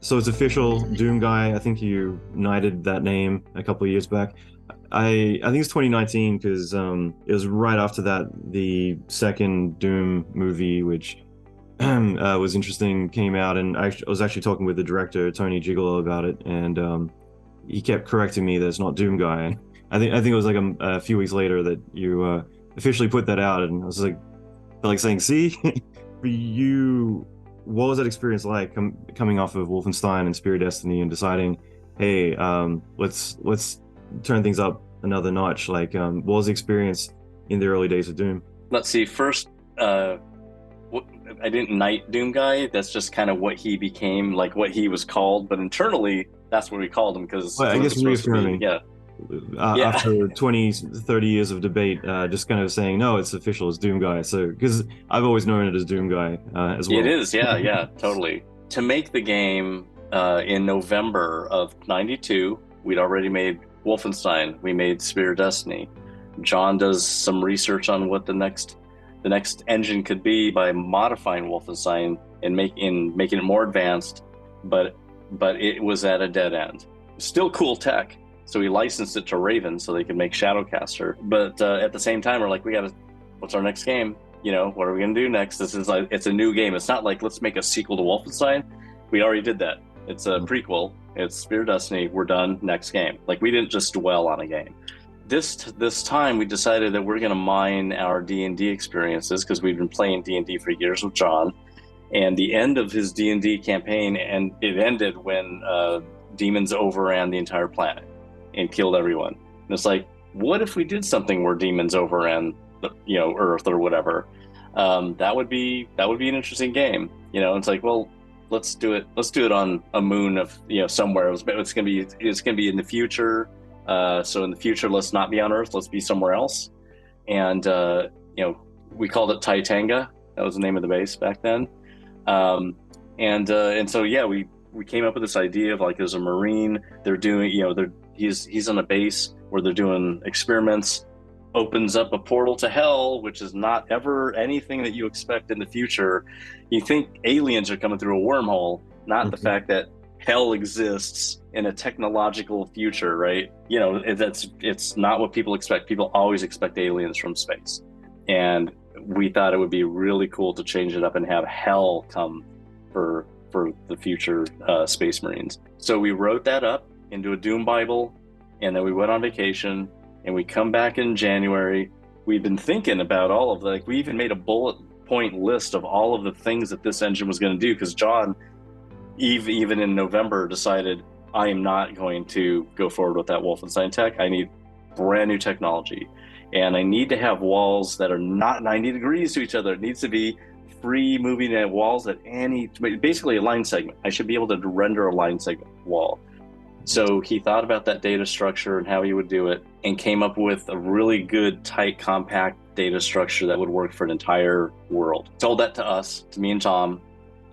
So it's official, Doom Guy. I think you knighted that name a couple of years back. I think it's 2019 because it was right after that the second Doom movie, which was interesting, came out, and I was actually talking with the director Tony Gigolo about it, and he kept correcting me that it's not Doom Guy. I think it was like a few weeks later that you officially put that out, and I was like saying, see, for you, what was that experience like coming off of Wolfenstein and Spirit Destiny and deciding, hey, let's turn things up another notch? Like, what was the experience in the early days of Doom? Let's see. First, I didn't knight Doom Guy. That's just kind of what he became, like what he was called. But internally, that's what we called him because Well, I what it guess was supposed to be. reaffirming Yeah, yeah. after 20, 30 years of debate, just kind of saying, no, it's official, it's Doom Guy. So, because I've always known it as Doom Guy as It well. is. Yeah, yeah, totally. To make the game in November of '92, we'd already made Wolfenstein. We made Spear of Destiny. John does some research on what the next engine could be by modifying Wolfenstein and making it more advanced, but it was at a dead end. Still cool tech, so we licensed it to Raven so they could make Shadowcaster. But at the same time, we're like, we got to. What's our next game? What are we gonna do next? This is like it's a new game. It's not like let's make a sequel to Wolfenstein. We already did that. It's a prequel. It's Spear of Destiny. We're done. Next game. Like we didn't just dwell on a game. This time we decided that we're going to mine our D&D experiences because we've been playing D&D for years with John, and the end of his D&D campaign, and it ended when demons overran the entire planet and killed everyone. And it's like, what if we did something where demons overran Earth or whatever? That would be an interesting game. It's like, well, let's do it on a moon of somewhere. It's gonna be in the future. So in the future, let's not be on Earth. Let's be somewhere else. And we called it Titanga. That was the name of the base back then. And so yeah, we came up with this idea of like, there's a Marine. They're doing he's on a base where they're doing experiments. Opens up a portal to hell, which is not ever anything that you expect in the future. You think aliens are coming through a wormhole, not the fact that hell exists in a technological future, right? It's not what people expect. People always expect aliens from space. And we thought it would be really cool to change it up and have hell come for the future Space Marines. So we wrote that up into a Doom Bible, and then we went on vacation, and we come back in January. We've been thinking about all of we even made a bullet point list of all of the things that this engine was going to do, because John, even in November, decided, I am not going to go forward with that Wolfenstein tech. I need brand new technology. And I need to have walls that are not 90 degrees to each other. It needs to be free moving at walls at basically a line segment. I should be able to render a line segment wall. So he thought about that data structure and how he would do it, and came up with a really good, tight, compact data structure that would work for an entire world. Told that to us, to me and Tom,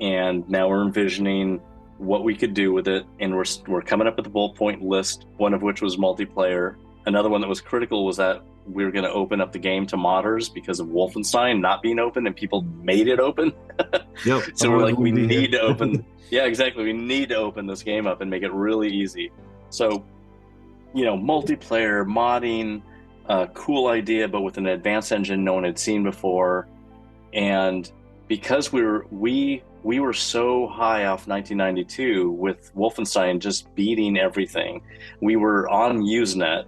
and now we're envisioning what we could do with it, and we're coming up with a bullet point list, one of which was multiplayer. Another one that was critical was that we were going to open up the game to modders because of Wolfenstein not being open, and people made it open. Yep. So we're like, we need to open. Yeah, exactly. We need to open this game up and make it really easy. So, multiplayer, modding, cool idea, but with an advanced engine no one had seen before. And because we were so high off 1992 with Wolfenstein just beating everything, we were on Usenet,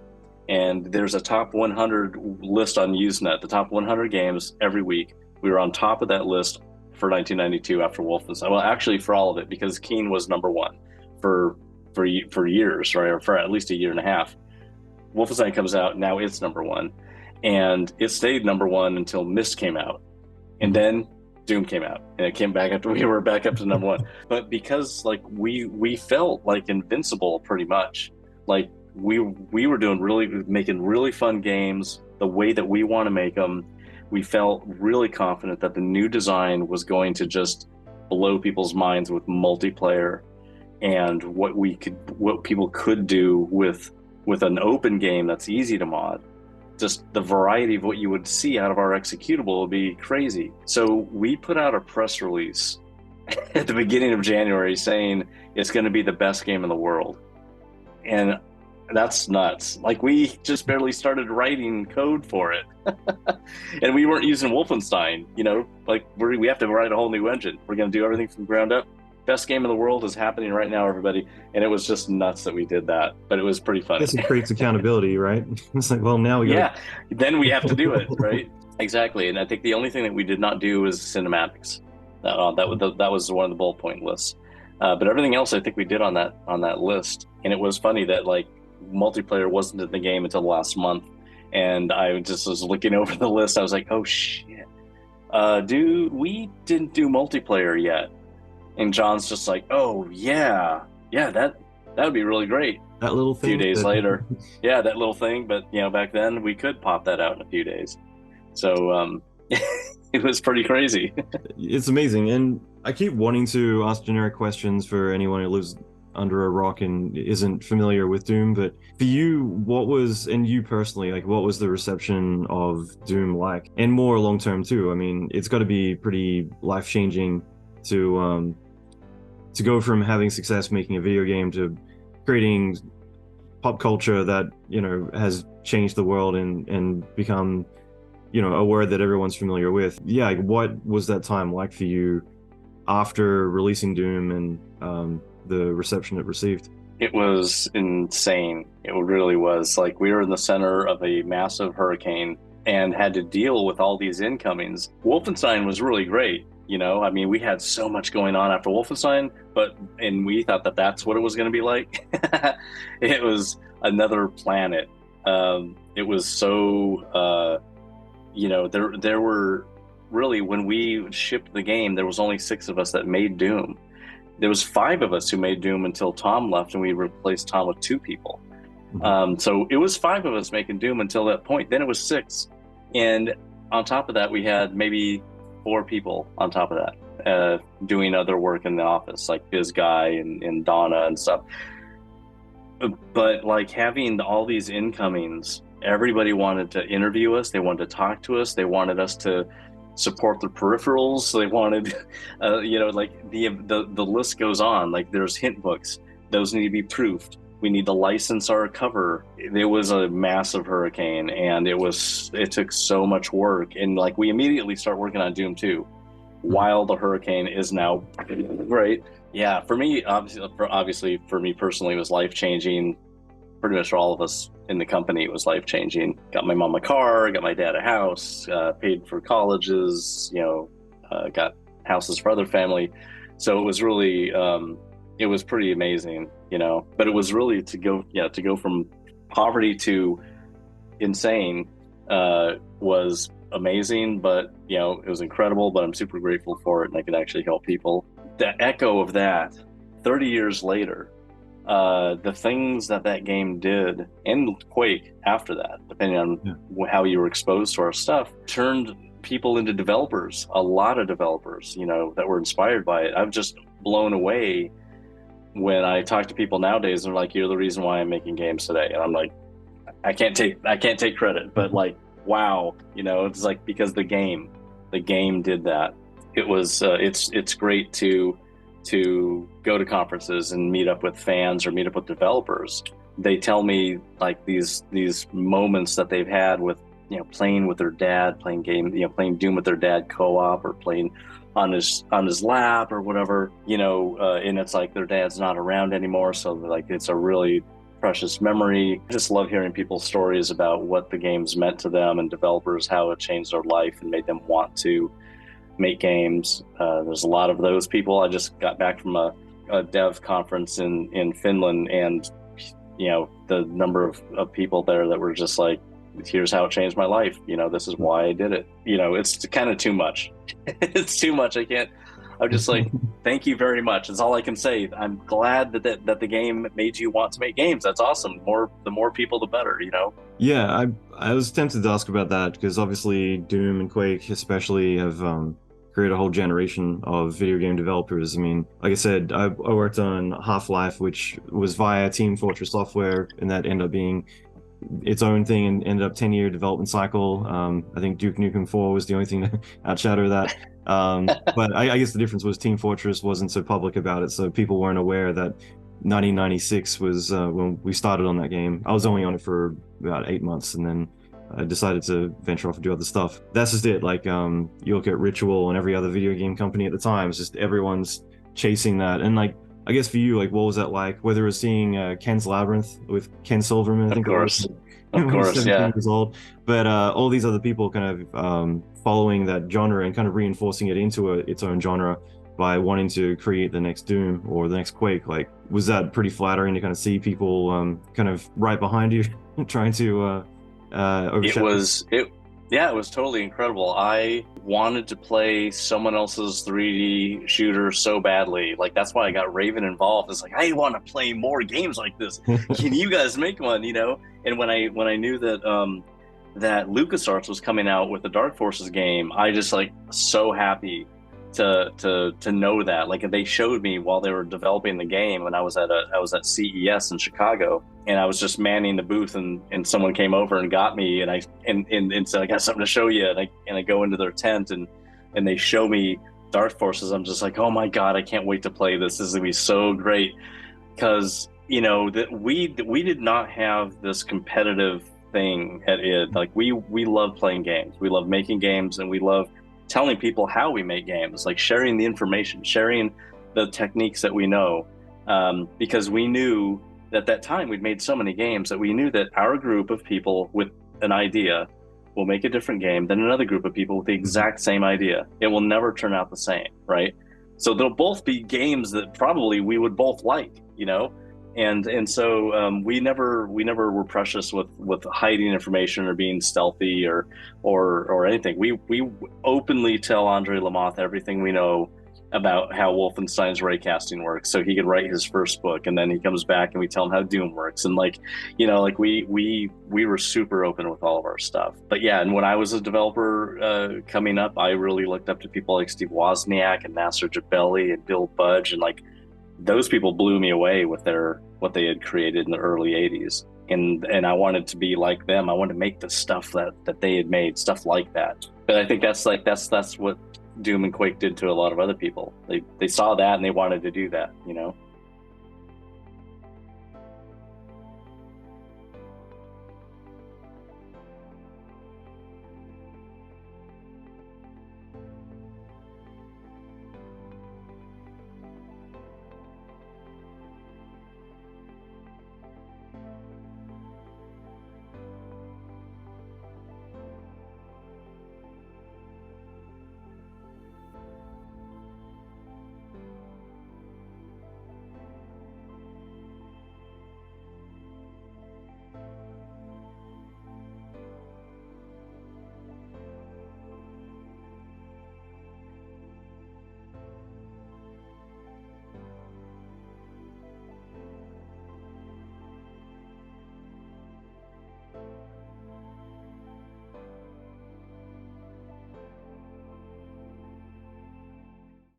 and there's a top 100 list on Usenet, the top 100 games every week. We were on top of that list for 1992 after Wolfenstein. Well, actually for all of it, because Keen was number one for years, right? Or for at least a year and a half. Wolfenstein comes out, now it's number one. And it stayed number one until Myst came out. And then Doom came out, and it came back after we were back up to number one. But because we felt like invincible pretty much. Like we were making really fun games the way that we want to make them. We felt really confident that the new design was going to just blow people's minds with multiplayer and what people could do with an open game that's easy to mod. Just the variety of what you would see out of our executable would be crazy. So we put out a press release at the beginning of January saying it's going to be the best game in the world. And that's nuts. Like, we just barely started writing code for it. And we weren't using Wolfenstein, like we have to write a whole new engine. We're going to do everything from ground up. Best game in the world is happening right now, everybody. And it was just nuts that we did that, but it was pretty funny. Guess it creates accountability, right? It's like, well, now we Yeah, then we have to do it, right? Exactly. And I think the only thing that we did not do was cinematics. That was one of the bullet point lists. But everything else, I think we did on that list. And it was funny that, like, multiplayer wasn't in the game until the last month, and I just was looking over the list. I was like, oh shit, we didn't do multiplayer yet. And John's just like, oh yeah, that would be really great. that little thing. A few days later, yeah, that little thing. But back then we could pop that out in a few days. So it was pretty crazy. It's amazing, and I keep wanting to ask generic questions for anyone who lives under a rock and isn't familiar with Doom, but for you, and you personally, like, what was the reception of Doom like? And more long term too. I mean, it's got to be pretty life changing to go from having success making a video game to creating pop culture that has changed the world and become a word that everyone's familiar with. Yeah, like, what was that time like for you after releasing Doom and the reception it received? It was insane. It really was. Like, we were in the center of a massive hurricane and had to deal with all these incomings. Wolfenstein was really great. I mean, we had so much going on after Wolfenstein, and we thought that that's what it was going to be like. It was another planet. It was so, there were really, when we shipped the game, there was only 6 of us that made Doom. There was 5 of us who made Doom until Tom left, and we replaced Tom with 2 people. So it was 5 of us making Doom until that point. Then it was 6. And on top of that, we had maybe 4 people on top of that doing other work in the office, like Biz Guy and Donna and stuff. But, like, having all these incomings, everybody wanted to interview us. They wanted to talk to us. They wanted us to support the peripherals. They wanted, like, the list goes on. Like, there's hint books. Those need to be proofed. We need to license our cover. It was a massive hurricane, and it took so much work. And, like, we immediately start working on Doom 2 while the hurricane is now right. Yeah, for me, obviously for me personally, it was life-changing. Pretty much for all of us in the company, it was life-changing. Got my mom a car, got my dad a house, paid for colleges, got houses for other family. So it was really, it was pretty amazing, but it was really to go from poverty to insane, was amazing, but it was incredible. But I'm super grateful for it, and I could actually help people. The echo of that 30 years later, the things that game did, and Quake after that, depending on how you were exposed to our stuff, turned people into developers. A lot of developers, that were inspired by it. I'm just blown away when I talk to people nowadays. They're like, "You're the reason why I'm making games today," and I'm like, I can't take credit, but, like, wow, it's like, because the game did that. It was it's great to go to conferences and meet up with fans or meet up with developers. They tell me, like, these moments that they've had with playing with their dad, playing Doom with their dad co-op, or playing on his lap or whatever, and it's like their dad's not around anymore, so, like, it's a really precious memory. I just love hearing people's stories about what the games meant to them, and developers, how it changed their life and made them want to make games. There's a lot of those people. I just got back from a dev conference in Finland, and the number of people there that were just like, here's how it changed my life, this is why I did it. It's kind of too much. It's too much. I'm just like, thank you very much. That's all I can say. I'm glad that the game made you want to make games. That's awesome. The more people, the better, Yeah, I was tempted to ask about that, because obviously Doom and Quake especially have create a whole generation of video game developers. I mean, like I said, I worked on Half-Life, which was via Team Fortress Software, and that ended up being its own thing and ended up 10-year development cycle. I think Duke Nukem 4 was the only thing to outshadow that. But I guess the difference was Team Fortress wasn't so public about it, so people weren't aware that 1996 was when we started on that game. I was only on it for about 8 months, and then I decided to venture off and do other stuff. That's just it. Like, you look at Ritual and every other video game company at the time, it's just everyone's chasing that. And like, I guess for you, like, what was that like? Whether it was seeing Ken's Labyrinth with Ken Silverman, I Of think it was, course, when of he was course, 17 yeah. years old, but all these other people kind of following that genre and kind of reinforcing it into its own genre by wanting to create the next Doom or the next Quake. Like, was that pretty flattering to kind of see people kind of right behind you trying to It overshadow? was it yeah, it was totally incredible. I wanted to play someone else's 3D shooter so badly. Like that's why I got Raven involved. It's like I want to play more games like this. Can you guys make one, you know? And when I knew that that LucasArts was coming out with the Dark Forces game, I just like so happy to know that. Like they showed me while they were developing the game, and I was at CES in Chicago, and I was just manning the booth, and someone came over and got me, and said I got something to show you, and I go into their tent, and they show me Dark Forces. I'm just like, oh my god, I can't wait to play this. This is gonna be so great because you know that we did not have this competitive thing at id. Like we love playing games, we love making games, and we love telling people how we make games, like sharing the information, sharing the techniques that we know, because we knew that at that time we'd made so many games that we knew that our group of people with an idea will make a different game than another group of people with the Mhm. exact same idea. It will never turn out the same, right? So they'll both be games that probably we would both like, you know. And so we never were precious with hiding information or being stealthy or anything. We openly tell Andre Lamoth everything we know about how Wolfenstein's raycasting works, so he could write his first book, and then he comes back and we tell him how Doom works, and like, you know, like we were super open with all of our stuff. But yeah, and when I was a developer coming up, I really looked up to people like Steve Wozniak and Nasser Jabeli and Bill Budge, and like those people blew me away with their what they had created in the early 80s, and I wanted to be like them. I wanted to make the stuff that they had made, stuff like that. But I think that's what Doom and Quake did to a lot of other people. They saw that and they wanted to do that, you know.